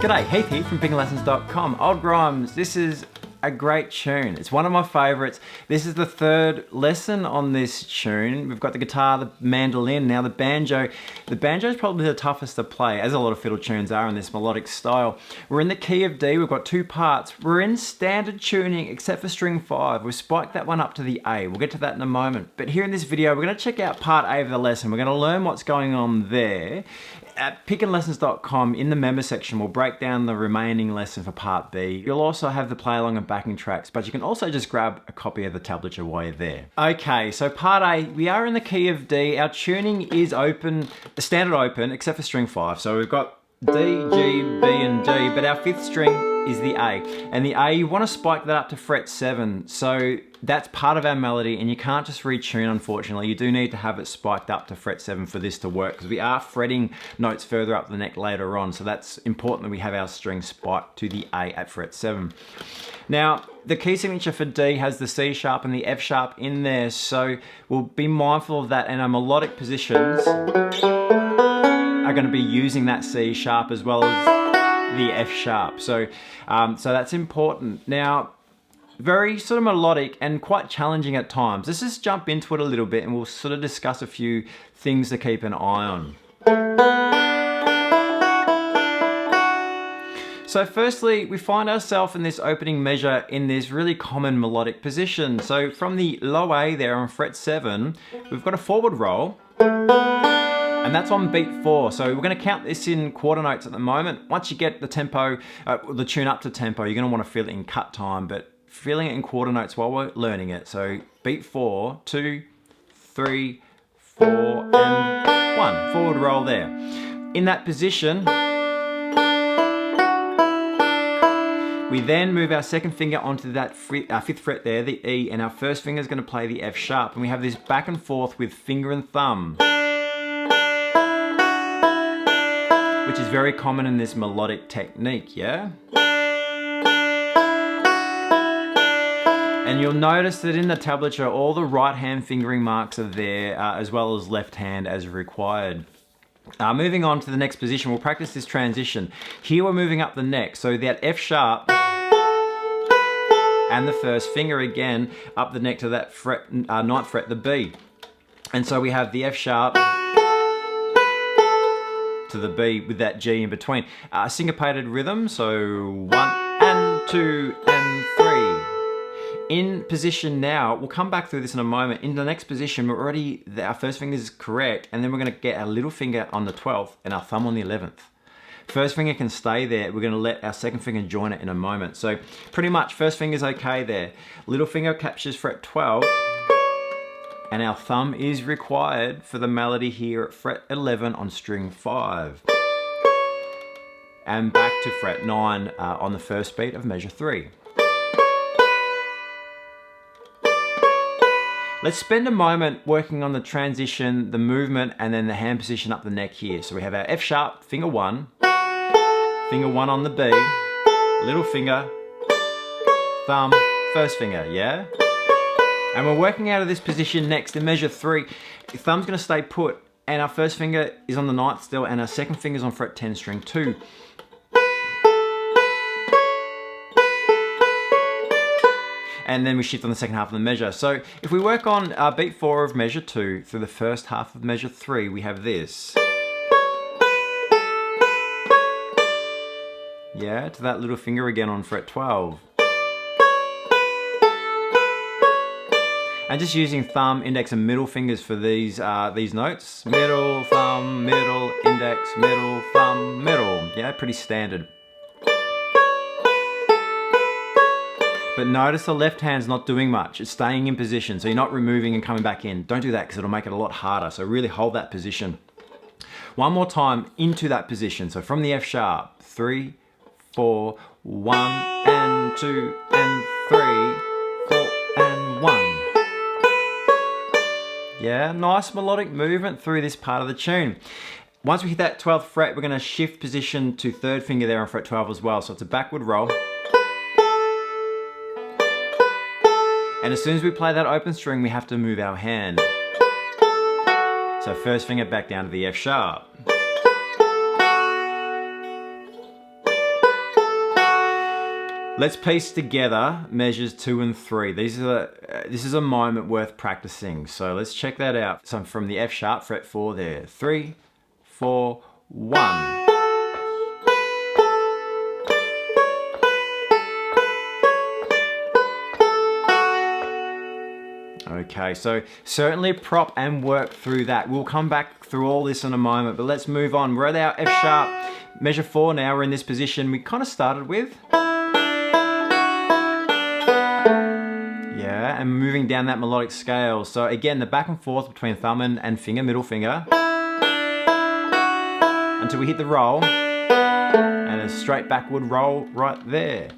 G'day, Heath here from pickinglessons.com. Old Grimes, this is a great tune. It's one of my favourites. This is the third lesson on this tune. We've got the guitar, the mandolin, now the banjo. The banjo is probably the toughest to play, as a lot of fiddle tunes are in this melodic style. We're in the key of D, we've got two parts. We're in standard tuning except for string 5. We've spiked that one up to the A. We'll get to that in a moment. But here in this video, we're going to check out part A of the lesson. We're going to learn what's going on there. At pickinglessons.com, in the member section, we'll break down the remaining lesson for part B. You'll also have the play along and backing tracks, but you can also just grab a copy of the tablature while you're there. Okay, so part A, we are in the key of D. Our tuning is open, standard open, except for string 5. So we've got D, G, B, and D, but our 5th string is the A. And the A, you want to spike that up to fret 7. So that's part of our melody, and you can't just retune, unfortunately. You do need to have it spiked up to fret 7 for this to work, because we are fretting notes further up the neck later on. So that's important that we have our string spiked to the A at fret 7. Now, the key signature for D has the C sharp and the F sharp in there, so we'll be mindful of that, and our melodic positions are going to be using that C sharp as well as the F sharp. So that's important. Now, very sort of melodic and quite challenging at times. Let's just jump into it a little bit and we'll sort of discuss a few things to keep an eye on. So firstly, we find ourselves in this opening measure in this really common melodic position. So from the low A there on fret 7, we've got a forward roll, and that's on beat 4. So we're going to count this in quarter notes at the moment. Once you get the tempo, the tune up to tempo, you're going to want to feel it in cut time, but feeling it in quarter notes while we're learning it. So beat 4, 2, 3, 4, and 1. Forward roll there. In that position, we then move our second finger onto that 5th fret there, the E, and our first finger is going to play the F sharp. And we have this back and forth with finger and thumb, which is very common in this melodic technique, yeah? And you'll notice that in the tablature, all the right hand fingering marks are there, as well as left hand as required. Moving on to the next position, we'll practice this transition. Here we're moving up the neck, so that F sharp and the first finger again up the neck to that fret, 9th fret, the B. And so we have the F sharp to the B with that G in between. Syncopated rhythm, so 1 and 2 and 3. In position now, we'll come back through this in a moment. In the next position, we're already, our first finger is correct, and then we're going to get our little finger on the 12th and our thumb on the 11th. First finger can stay there. We're going to let our second finger join it in a moment. So pretty much first finger's okay there. Little finger captures fret 12, and our thumb is required for the melody here at fret 11 on string 5. And back to fret 9 on the first beat of measure 3. Let's spend a moment working on the transition, the movement, and then the hand position up the neck here. So we have our F sharp, finger 1 on the B, little finger, thumb, first finger, yeah? And we're working out of this position next in measure 3. The thumb's gonna stay put, and our first finger is on the 9th still, and our second finger's on fret 10, string 2. And then we shift on the second half of the measure. So if we work on beat 4 of measure 2 through the first half of measure 3, we have this. Yeah, to that little finger again on fret 12. And just using thumb, index, and middle fingers for these notes. Middle, thumb, middle, index, middle, thumb, middle. Yeah, pretty standard. But notice the left hand's not doing much. It's staying in position, so you're not removing and coming back in. Don't do that because it'll make it a lot harder. So really hold that position. One more time into that position. So from the F sharp, 3, 4, 1 and 2 and 3, 4 and 1. Yeah, nice melodic movement through this part of the tune. Once we hit that 12th fret, we're going to shift position to 3rd finger there on fret 12 as well. So it's a backward roll. And as soon as we play that open string, we have to move our hand. So first finger back down to the F sharp. Let's piece together measures 2 and 3. This is a moment worth practicing. So let's check that out. So from the F sharp, fret 4 there. 3, 4, 1. Okay, so certainly prop and work through that. We'll come back through all this in a moment, but let's move on. We're at our F sharp, measure 4 now. We're in this position we kind of started with. Yeah, and moving down that melodic scale. So again, the back and forth between thumb and finger, middle finger, until we hit the roll, and a straight backward roll right there.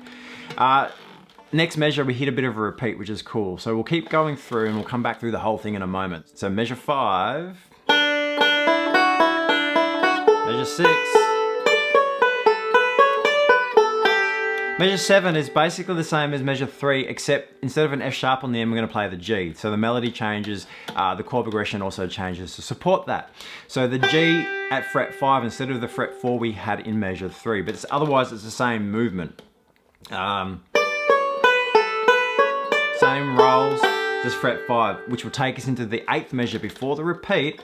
Next measure, we hit a bit of a repeat, which is cool. So we'll keep going through and we'll come back through the whole thing in a moment. So measure 5, measure 6, measure 7 is basically the same as measure 3, except instead of an F sharp on the end, we're gonna play the G. So the melody changes, the chord progression also changes to support that. So the G at fret 5 instead of the fret 4 we had in measure 3, but otherwise it's the same movement. Same rolls, just fret 5, which will take us into the 8th measure before the repeat.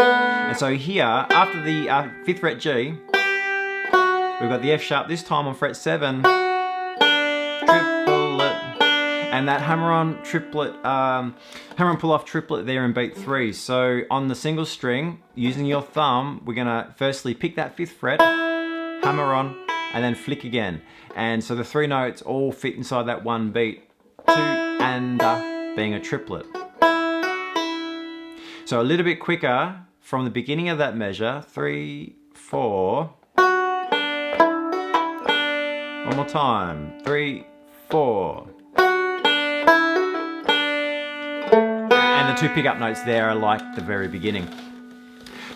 And so here, after the 5th fret G, we've got the F sharp this time on fret 7, triplet, and that hammer on triplet, hammer and pull off triplet there in beat 3. So on the single string, using your thumb, we're gonna firstly pick that 5th fret, hammer on, and then flick again. And so the 3 notes all fit inside that one beat, 2 and being a triplet. So a little bit quicker from the beginning of that measure, 3, 4. One more time, 3, 4. And the 2 pickup notes there are like the very beginning.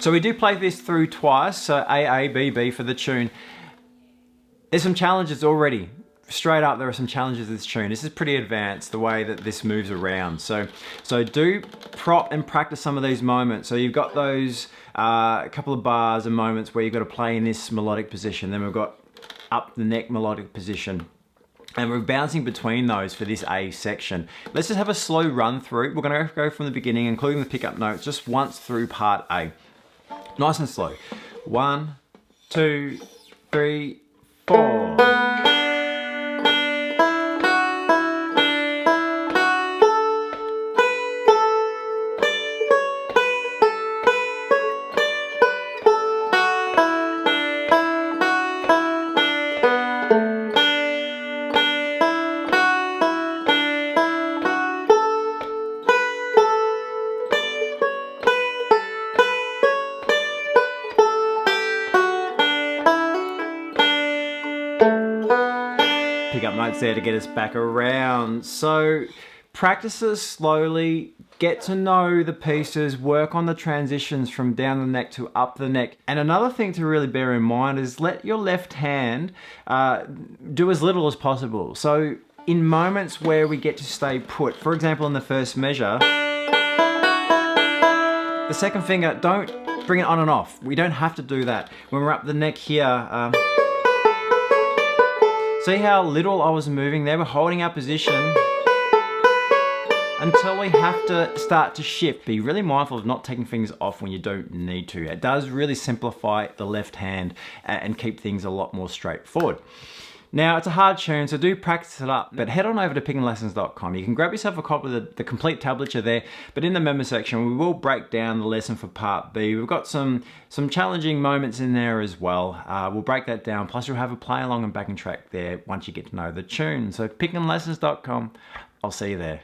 So we do play this through twice, so A, B, B for the tune. There's some challenges already. Straight up, there are some challenges with this tune. This is pretty advanced, the way that this moves around. So do prop and practice some of these moments. So you've got those couple of bars and moments where you've got to play in this melodic position. Then we've got up the neck melodic position. And we're bouncing between those for this A section. Let's just have a slow run through. We're gonna go from the beginning, including the pickup notes, just once through part A. Nice and slow. 1, 2, 3, 4. Pickup notes there to get us back around. So practice it slowly, get to know the pieces, work on the transitions from down the neck to up the neck. And another thing to really bear in mind is let your left hand do as little as possible. So in moments where we get to stay put, for example in the first measure, the second finger, don't bring it on and off. We don't have to do that. When we're up the neck here, see how little I was moving there? We're holding our position until we have to start to shift. Be really mindful of not taking things off when you don't need to. It does really simplify the left hand and keep things a lot more straightforward. Now, it's a hard tune, so do practice it up, but head on over to pickinglessons.com. You can grab yourself a copy of the complete tablature there, but in the member section, we will break down the lesson for part B. We've got some challenging moments in there as well. We'll break that down, plus you'll have a play along and backing track there once you get to know the tune. So pickinglessons.com, I'll see you there.